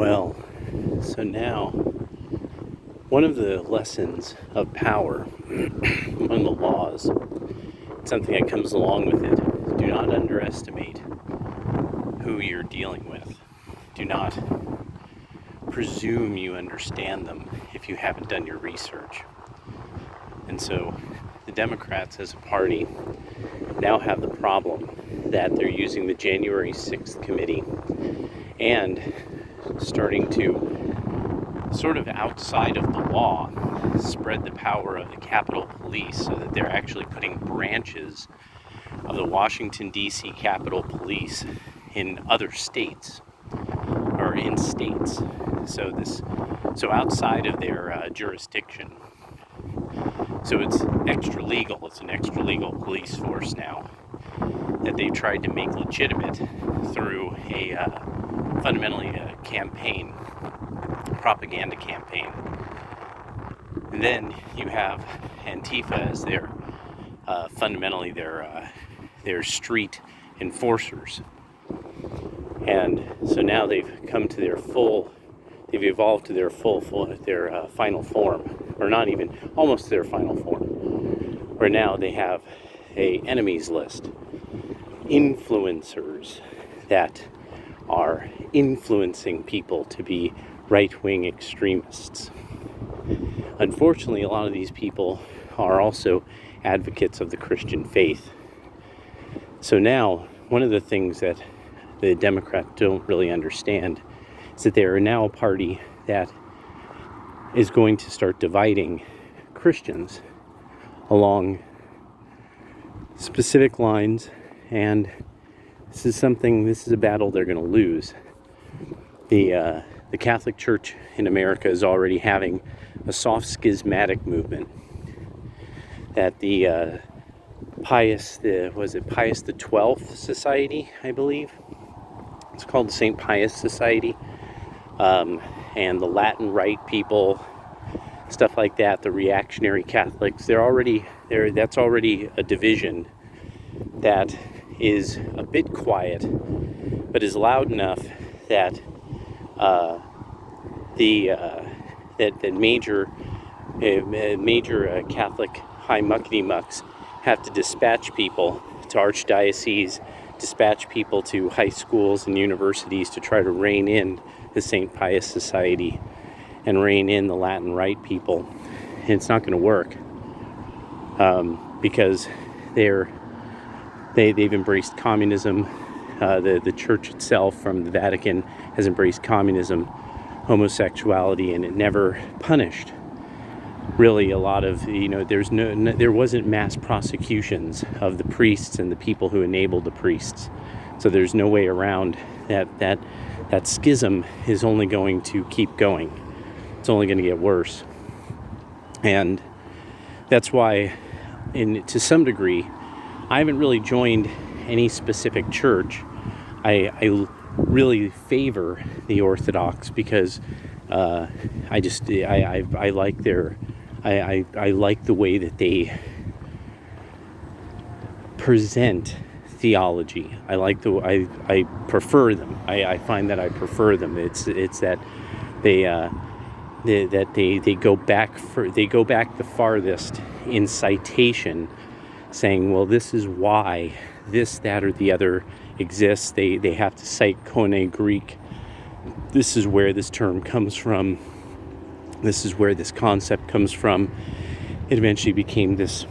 Well, so now, one of the lessons of power among the laws, something that comes along with it, do not underestimate who you're dealing with. Do not presume you understand them if you haven't done your research. And so, the Democrats as a party now have the problem that they're using the January 6th committee and starting to sort of outside of the law spread the power of the Capitol Police so that they're actually putting branches of the Washington D.C. Capitol Police in other states or in states. So outside of their jurisdiction. So it's extra legal. It's an extra legal police force now that they've tried to make legitimate through fundamentally a campaign, propaganda campaign. And then you have Antifa as their fundamentally their street enforcers. And so now they've come to they've evolved to their final form, or not even, almost their final form, where now they have a enemies list, influencers that are influencing people to be right-wing extremists. Unfortunately, a lot of these people are also advocates of the Christian faith. So now, one of the things that the Democrats don't really understand is that they are now a party that is going to start dividing Christians along specific lines, and this is a battle they're going to lose. The Catholic Church in America is already having a soft schismatic movement that the Pius the 12th Society, I believe. It's called the St. Pius Society. And the Latin Rite people, stuff like that, the reactionary Catholics, that's already a division that is a bit quiet, but is loud enough that that major Catholic high muckety mucks have to dispatch people to archdioceses, dispatch people to high schools and universities to try to rein in the St. Pius Society and rein in the Latin Rite people. And it's not going to work because they've embraced communism. The church itself from the Vatican has embraced communism, homosexuality, and it never punished really a lot of, there wasn't mass prosecutions of the priests and the people who enabled the priests. So there's no way around that schism is only going to keep going. It's only going to get worse. And that's why, to some degree, I haven't really joined any specific church. I really favor the Orthodox because I like the way that they present theology. I prefer them. I find that I prefer them. It's that they go back the farthest in citation, saying, well, this is why this, that, or the other exists. They have to cite Koine Greek. This is where this term comes from. This is where this concept comes from. It eventually became this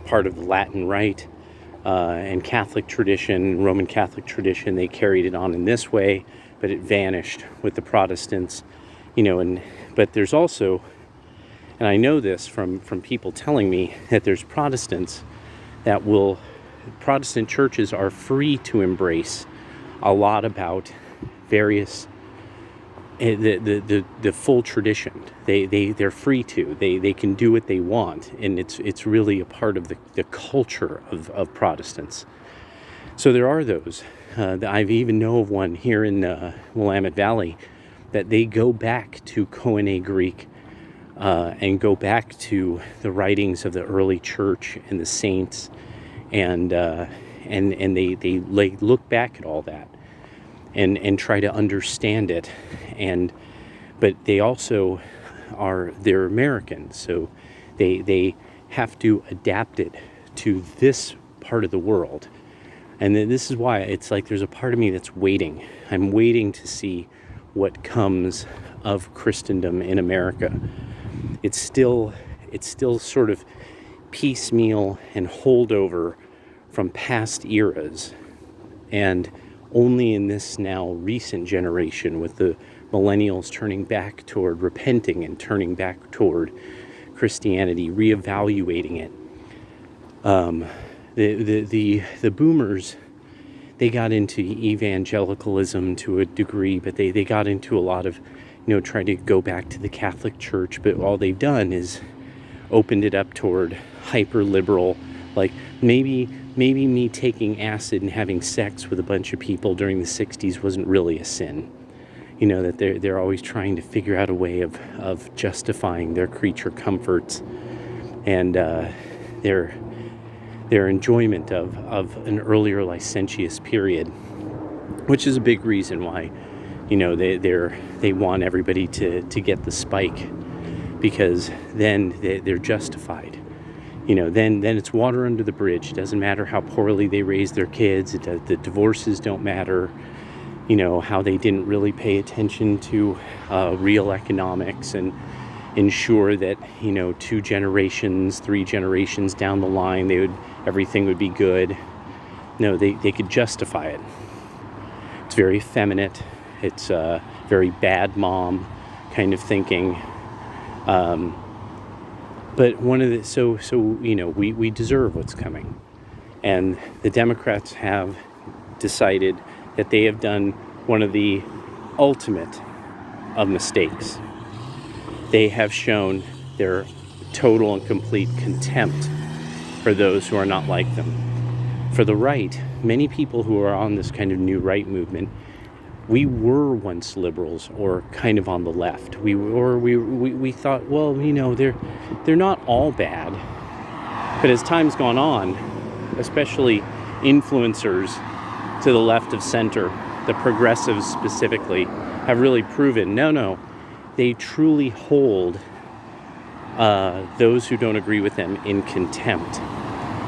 part of the Latin Rite and Catholic tradition, Roman Catholic tradition. They carried it on in this way, but it vanished with the Protestants. But there's also, and I know this from people telling me, that there's Protestant churches are free to embrace a lot about various the full tradition. They're free to. They can do what they want, and it's really a part of the culture of Protestants. So there are those. I even know of one here in Willamette Valley that they go back to Koine Greek and go back to the writings of the early church and the saints, and they look back at all that. and try to understand it. But they also they're Americans, so they have to adapt it to this part of the world. And then this is why it's like there's a part of me that's waiting. I'm waiting to see what comes of Christendom in America. It's still sort of piecemeal and holdover from past eras, and only in this now recent generation, with the millennials turning back toward repenting and turning back toward Christianity, reevaluating it. The boomers, they got into evangelicalism to a degree, but they got into a lot of, trying to go back to the Catholic Church, but all they've done is opened it up toward hyper-liberal, like maybe me taking acid and having sex with a bunch of people during the 60s wasn't really a sin. That they're always trying to figure out a way of justifying their creature comforts and their enjoyment of an earlier licentious period, which is a big reason why, they want everybody to get the spike, because then they're justified. Then it's water under the bridge. It doesn't matter how poorly they raise their kids. The divorces don't matter. How they didn't really pay attention to real economics and ensure that, 2 generations, 3 generations down the line, everything would be good. No, they could justify it. It's very effeminate. It's very bad mom kind of thinking. But one of the, we deserve what's coming. And the Democrats have decided that they have done one of the ultimate of mistakes. They have shown their total and complete contempt for those who are not like them. For the right, many people who are on this kind of new right movement, we were once liberals or kind of on the left. We thought, well, they're not all bad. But as time's gone on, especially influencers to the left of center, the progressives specifically, have really proven, no, they truly hold those who don't agree with them in contempt.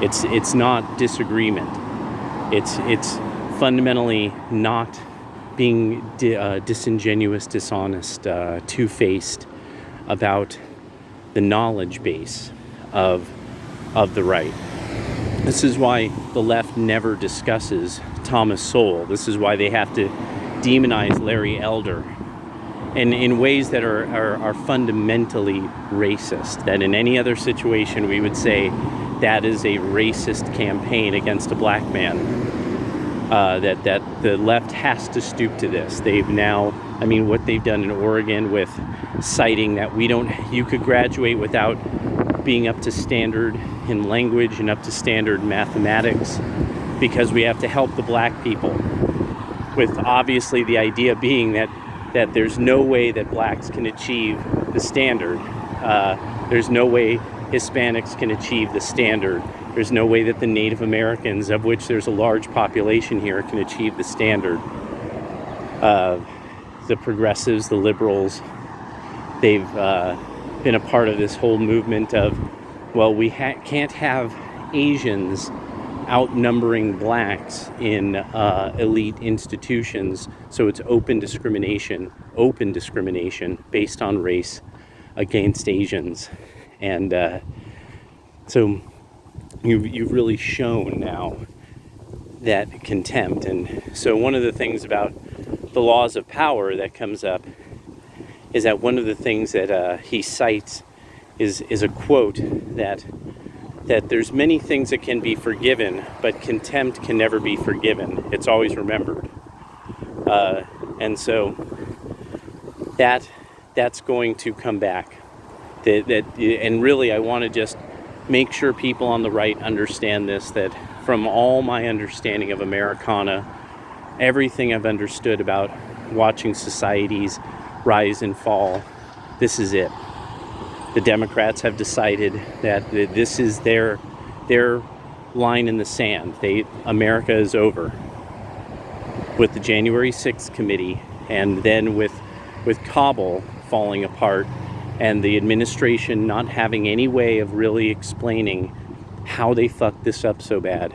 It's not disagreement. It's fundamentally not being disingenuous, dishonest, two-faced about the knowledge base of the right. This is why the left never discusses Thomas Sowell. This is why they have to demonize Larry Elder, and in ways that are fundamentally racist. That in any other situation we would say that is a racist campaign against a black man. That the left has to stoop to this. They've now, what they've done in Oregon with citing that you could graduate without being up to standard in language and up to standard mathematics, because we have to help the black people, with obviously the idea being that there's no way that blacks can achieve the standard. There's no way Hispanics can achieve the standard. There's no way that the Native Americans, of which there's a large population here, can achieve the standard. The progressives, the liberals, they've been a part of this whole movement of, well, we can't have Asians outnumbering blacks in elite institutions, so it's open discrimination based on race against Asians. And so you've really shown now that contempt. And so one of the things about the laws of power that comes up is that one of the things that he cites is a quote that there's many things that can be forgiven, but contempt can never be forgiven. It's always remembered. And so that's going to come back. And really, I want to just make sure people on the right understand this, that from all my understanding of Americana, everything I've understood about watching societies rise and fall, this is it. The Democrats have decided that this is their line in the sand. America is over. with the January 6th committee, and then with Kabul falling apart, and the administration not having any way of really explaining how they fucked this up so bad.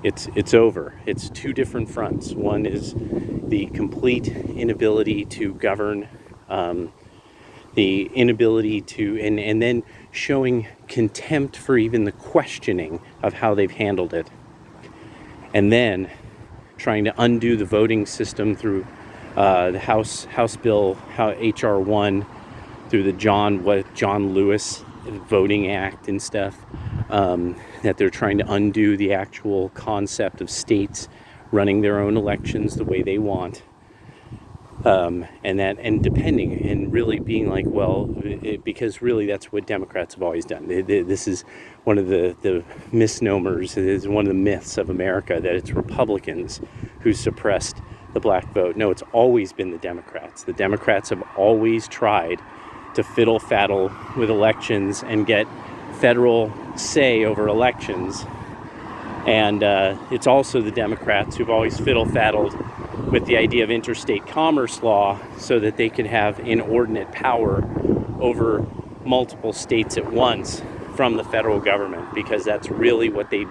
It's over. It's two different fronts. One is the complete inability to govern, the inability to, and then showing contempt for even the questioning of how they've handled it. And then trying to undo the voting system through the House Bill, HR 1, through the John Lewis Voting Act and stuff, that they're trying to undo the actual concept of states running their own elections the way they want, and depending, and really being like, well, because really that's what Democrats have always done. This is one of the misnomers. It is one of the myths of America that it's Republicans who suppressed the black vote. No, it's always been the Democrats. The Democrats have always tried to fiddle-faddle with elections and get federal say over elections. And it's also the Democrats who've always fiddle-faddled with the idea of interstate commerce law so that they could have inordinate power over multiple states at once from the federal government, because that's really what they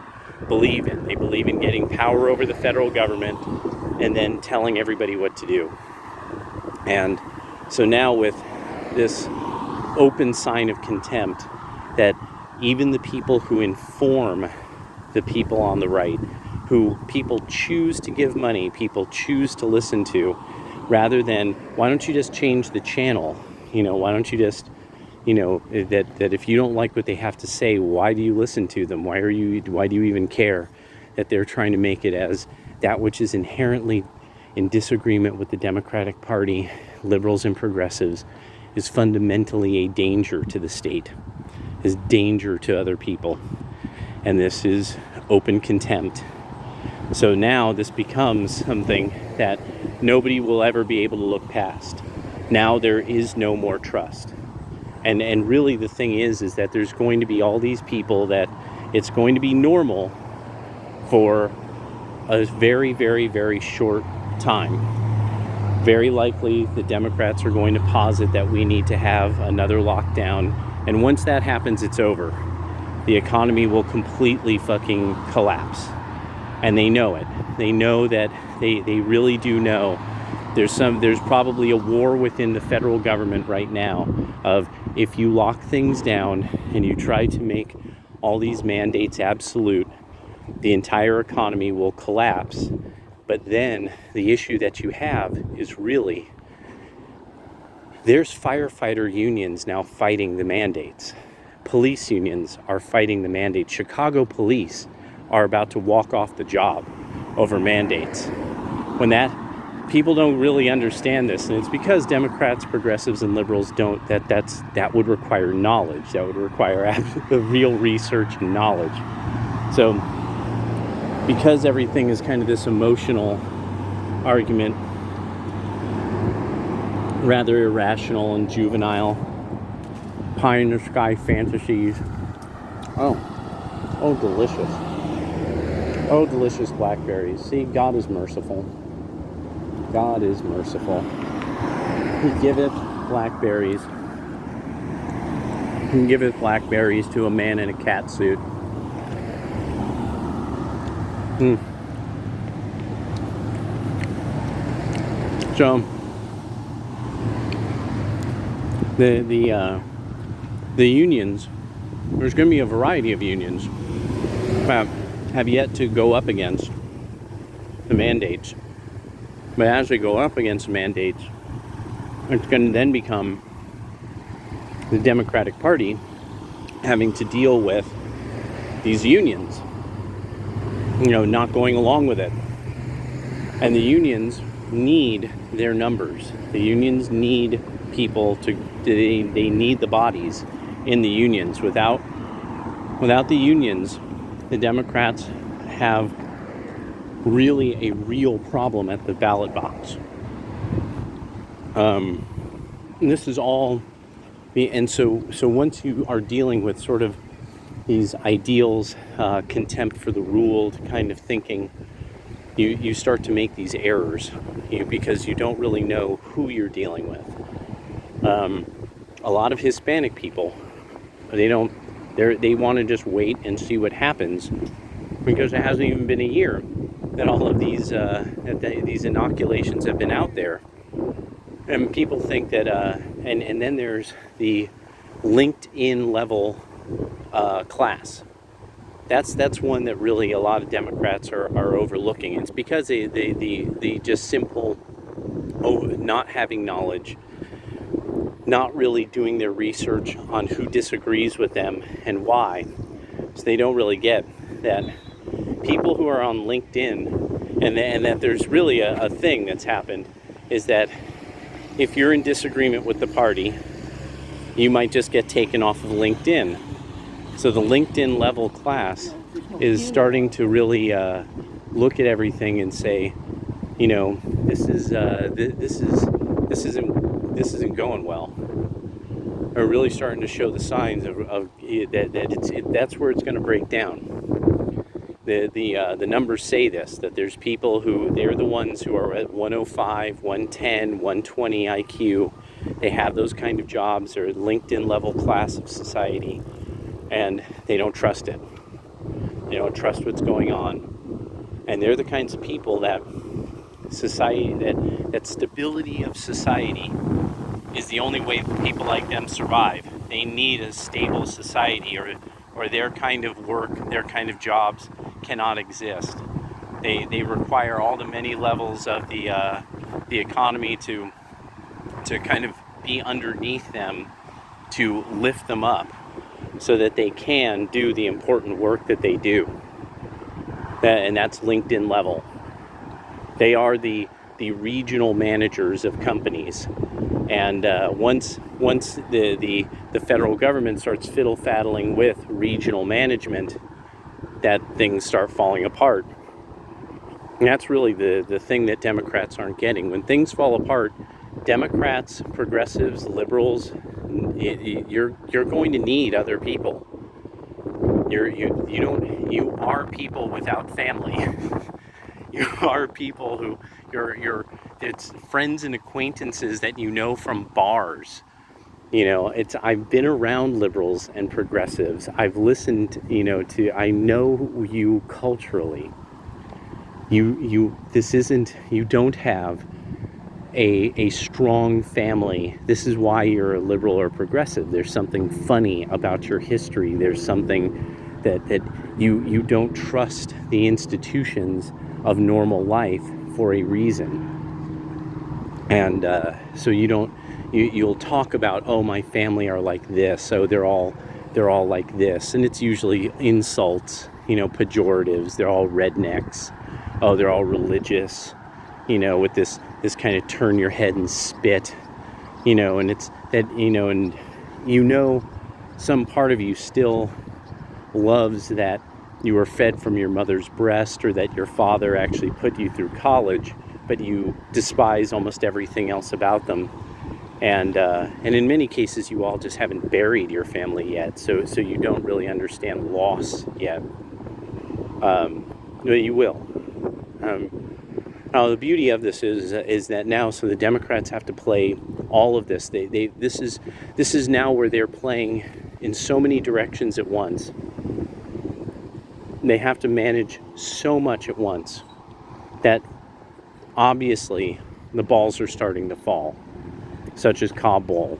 believe in. They believe in getting power over the federal government and then telling everybody what to do. And so now with this open sign of contempt that even the people who inform the people on the right, who people choose to give money, people choose to listen to, rather than, why don't you just change the channel? Why don't you just, that if you don't like what they have to say, why do you listen to them? Why do you even care? That they're trying to make it as that which is inherently in disagreement with the Democratic Party, liberals and progressives, is fundamentally a danger to the state, is danger to other people. And this is open contempt. So now this becomes something that nobody will ever be able to look past. Now there is no more trust. And really the thing is that there's going to be all these people that it's going to be normal for a very, very, very short time. Very likely the Democrats are going to posit that we need to have another lockdown. And once that happens, it's over. The economy will completely fucking collapse. And they know it. They know that they really do know. There's probably a war within the federal government right now of, if you lock things down and you try to make all these mandates absolute, the entire economy will collapse. But then the issue that you have is really, there's firefighter unions now fighting the mandates. Police unions are fighting the mandates. Chicago police are about to walk off the job over mandates. When people don't really understand this, and it's because Democrats, progressives, and liberals don't, that would require knowledge. That would require real research and knowledge. So, because everything is kind of this emotional argument, rather irrational and juvenile, pie in the sky fantasies. Oh, delicious. Oh, delicious blackberries. See, God is merciful. God is merciful. He giveth blackberries. He giveth blackberries to a man in a cat suit. So the unions, there's going to be a variety of unions that have yet to go up against the mandates. But as they go up against the mandates, it's going to then become the Democratic Party having to deal with these unions, not going along with it. And the unions need their numbers. The unions need people they need the bodies in the unions. Without the unions, the Democrats have really a real problem at the ballot box. And this is all, and so once you are dealing with sort of these ideals, contempt for the ruled kind of thinking, you start to make these errors, because you don't really know who you're dealing with. A lot of Hispanic people, they want to just wait and see what happens, because it hasn't even been a year that all of these these inoculations have been out there, and people think that and then there's the LinkedIn level class. That's one that really a lot of Democrats are overlooking. It's because they just simple not having knowledge, not really doing their research on who disagrees with them and why. So they don't really get that people who are on LinkedIn, and that there's really a thing that's happened, is that if you're in disagreement with the party, you might just get taken off of LinkedIn. So the LinkedIn level class is starting to really look at everything and say, this isn't going well. Are really starting to show the signs of that that's where it's going to break down. The numbers say this, that there's people who, they're the ones who are at 105, 110, 120 IQ. They have those kind of jobs, or LinkedIn level class of society, and they don't trust it. They don't trust what's going on. And they're the kinds of people that society, that stability of society is the only way that people like them survive. They need a stable society, or their kind of work, their kind of jobs cannot exist. They require all the many levels of the economy to kind of be underneath them, to lift them up, so that they can do the important work that they do. And that's LinkedIn level. They are the regional managers of companies. And once the federal government starts fiddle-faddling with regional management, that things start falling apart. And that's really the thing that Democrats aren't getting. When things fall apart, Democrats, progressives, liberals, you're going to need other people. You are people without family. You are people who it's friends and acquaintances that you know from bars. I've been around liberals and progressives. I've listened, I know you culturally. You don't have a strong family. This is why you're a liberal or progressive. There's something funny about your history. There's something that you don't trust the institutions of normal life for a reason. And so you'll talk about, oh, my family are like this, so they're all like this, and it's usually insults, pejoratives. They're all rednecks. Oh, they're all religious, with this kind of turn your head and spit, and it's that, and some part of you still loves that you were fed from your mother's breast, or that your father actually put you through college, but you despise almost everything else about them. And in many cases, you all just haven't buried your family yet, so you don't really understand loss yet. But you will. Now the beauty of this is that now, so the Democrats have to play all of this. This is now where they're playing in so many directions at once. They have to manage so much at once that obviously the balls are starting to fall, such as Kabul.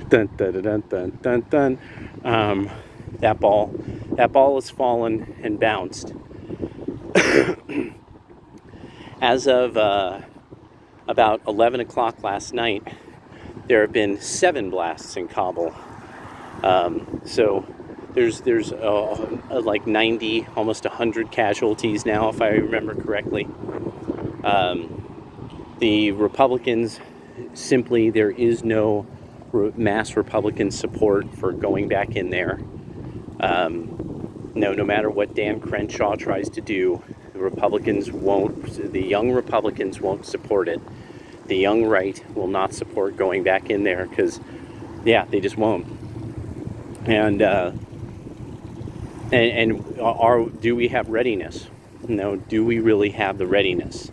Dun, dun, dun, dun, dun, dun. That ball has fallen and bounced. As of about 11 o'clock last night, there have been 7 blasts in Kabul. So there's like 90, almost 100 casualties now, if I remember correctly. The Republicans, simply, there is no mass Republican support for going back in there. No matter what Dan Crenshaw tries to do, the young Republicans won't support it. The young right will not support going back in there because, they just won't. And do we have readiness? do we really have the readiness?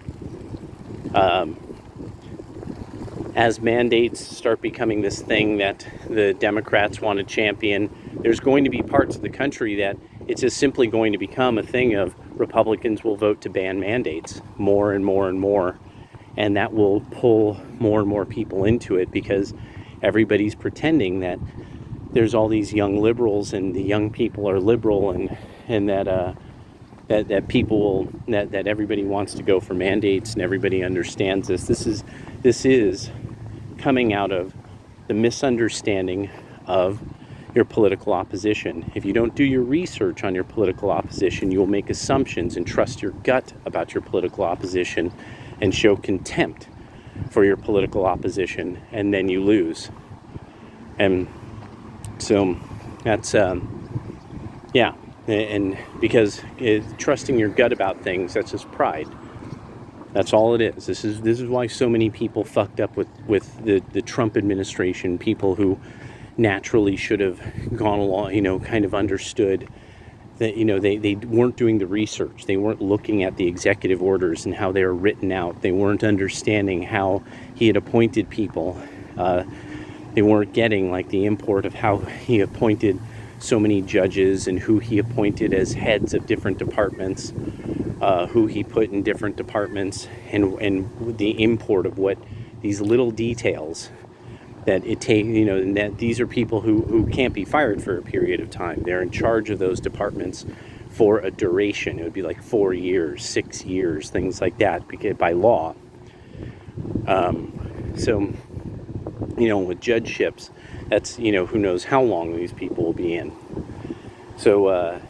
As mandates start becoming this thing that the Democrats want to champion, there's going to be parts of the country that it's just simply going to become a thing of Republicans will vote to ban mandates more and more and more. And that will pull more and more people into it because everybody's pretending that there's all these young liberals and the young people are liberal and that people will, that everybody wants to go for mandates and everybody understands this. This is coming out of the misunderstanding of your political opposition. If you don't do your research on your political opposition, you will make assumptions and trust your gut about your political opposition and show contempt for your political opposition, and then you lose. And so that's, yeah. And because trusting your gut about things, that's just pride. That's all it is. This is why so many people fucked up with the Trump administration. People who naturally should have gone along, kind of understood that, they weren't doing the research. They weren't looking at the executive orders and how they were written out. They weren't understanding how he had appointed people. They weren't getting like the import of how he appointed so many judges and who he appointed as heads of different departments, who he put in different departments, and the import of what these little details that it takes, and that these are people who can't be fired for a period of time. They're in charge of those departments for a duration. It would be like 4 years, 6 years, things like that, because by law. So, with judgeships, that's, who knows how long these people will be in. So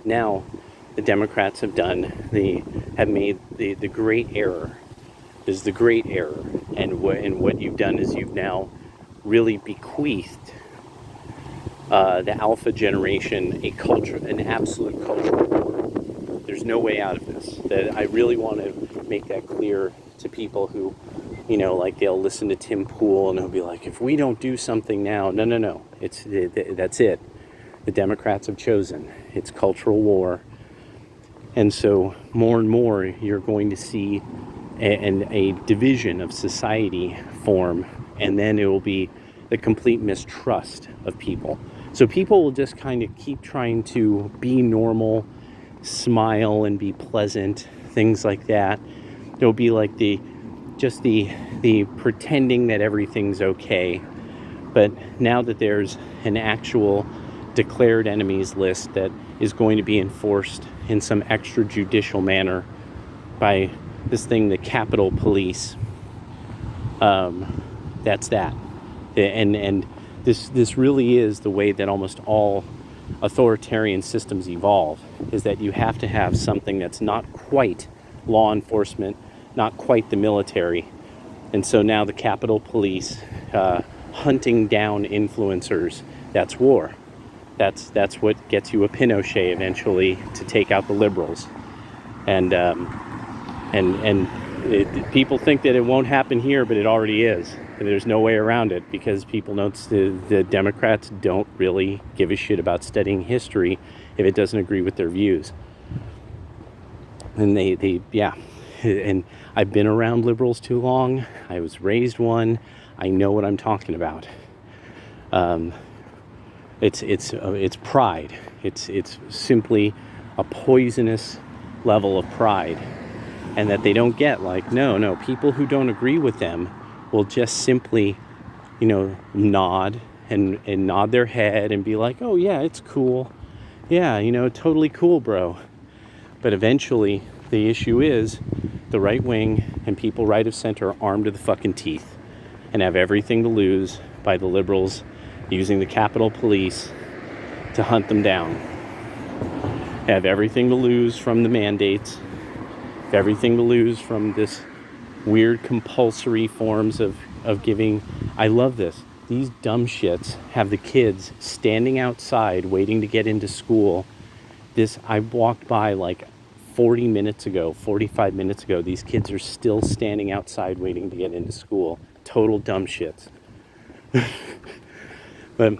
now the Democrats have made the great error. This is the great error. And what you've done is you've now really bequeathed the alpha generation an absolute cultural war. There's no way out of this. That I really want to make that clear to people who, they'll listen to Tim Pool and he'll be like, if we don't do something now, no. That's it. The Democrats have chosen. It's cultural war. And so more and more you're going to see a division of society form, and then it will be the complete mistrust of people. So people will just kind of keep trying to be normal, smile and be pleasant, things like that. There'll be like the pretending that everything's okay. But now that there's an actual declared enemies list that is going to be enforced in some extrajudicial manner by this thing, the Capitol Police, that's that. And this really is the way that almost all authoritarian systems evolve, is that you have to have something that's not quite law enforcement, not quite the military. And so now the Capitol Police hunting down influencers, that's war. That's what gets you a Pinochet eventually to take out the liberals. And people think that it won't happen here, but it already is. And there's no way around it, because people know the Democrats don't really give a shit about studying history if it doesn't agree with their views. And and I've been around liberals too long. I was raised one. I know what I'm talking about. It's pride. It's simply a poisonous level of pride, and that they don't get. Like, no, people who don't agree with them will just simply, nod and nod their head and be like, oh yeah, it's cool. Yeah, totally cool, bro. But eventually the issue is the right wing and people right of center are armed to the fucking teeth and have everything to lose by the liberals using the Capitol Police to hunt them down. Have everything to lose from the mandates, have everything to lose from this weird compulsory forms of giving. I love this. These dumb shits have the kids standing outside waiting to get into school. I walked by like 45 minutes ago. These kids are still standing outside waiting to get into school. Total dumb shits. But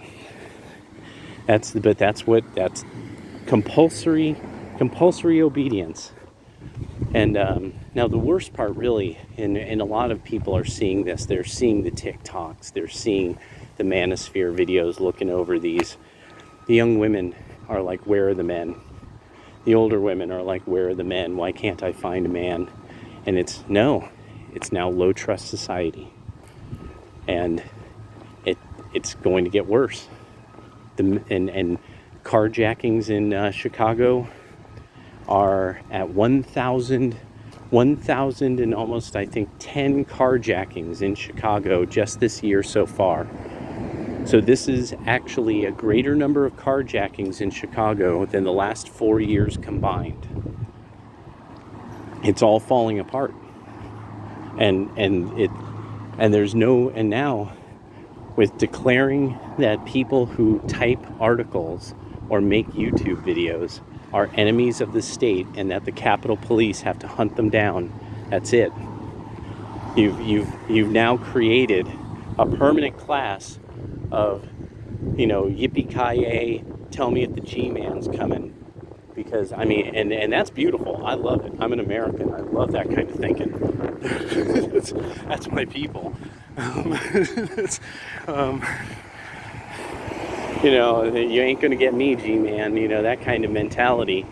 that's compulsory obedience. And now the worst part really, and a lot of people are seeing this, they're seeing the TikToks, they're seeing the manosphere videos, looking over these. The young women are like, where are the men? The older women are like, where are the men? Why can't I find a man? And it's now low trust society. And it's going to get worse. And carjackings in Chicago are at 1,000 and almost, I think, 10 carjackings in Chicago just this year so far. So this is actually a greater number of carjackings in Chicago than the last 4 years combined. It's all falling apart. And now with declaring that people who type articles or make YouTube videos are enemies of the state and that the Capitol Police have to hunt them down, that's it. You've now created a permanent class of, yippee-ki-yay, tell me if the G-man's coming. Because, and that's beautiful. I love it. I'm an American. I love that kind of thinking. That's my people. You ain't gonna get me, G-man. That kind of mentality.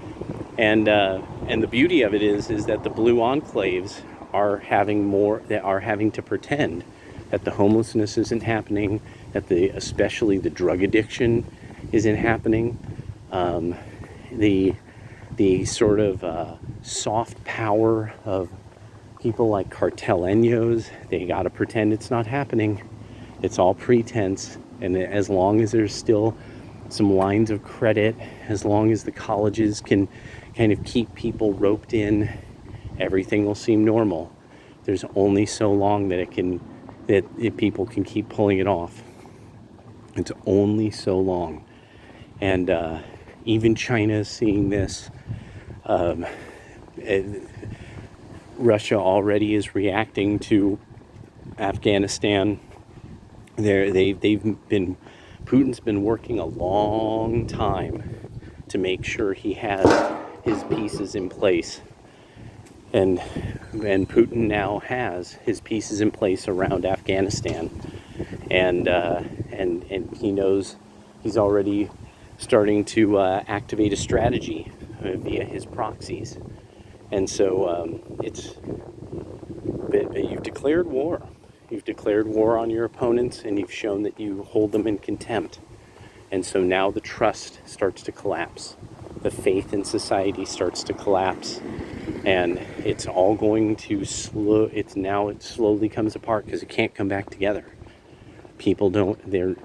And the beauty of it is that the blue enclaves are having to pretend that the homelessness isn't happening, that especially the drug addiction isn't happening. The sort of soft power of people like carteleños, they got to pretend it's not happening. It's all pretense. And as long as there's still some lines of credit, as long as the colleges can kind of keep people roped in, everything will seem normal. There's only so long that people can keep pulling it off. It's only so long. And even China is seeing this. Russia already is reacting to Afghanistan. Putin's been working a long time to make sure he has his pieces in place. And Putin now has his pieces in place around Afghanistan. And he knows he's already starting to activate a strategy via his proxies. And so but you've declared war. You've declared war on your opponents, and you've shown that you hold them in contempt. And so now the trust starts to collapse. The faith in society starts to collapse. And it's all going to it slowly comes apart because it can't come back together. People the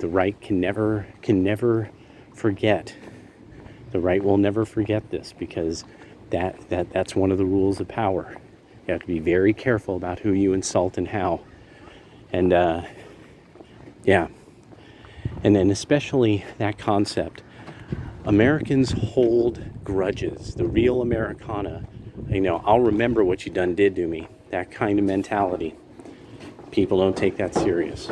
right can never forget. The right will never forget this, because that's one of the rules of power. You have to be very careful about who you insult and how. And and then especially that concept. Americans hold grudges. The real Americana, I'll remember what you did to me. That kind of mentality. People don't take that serious.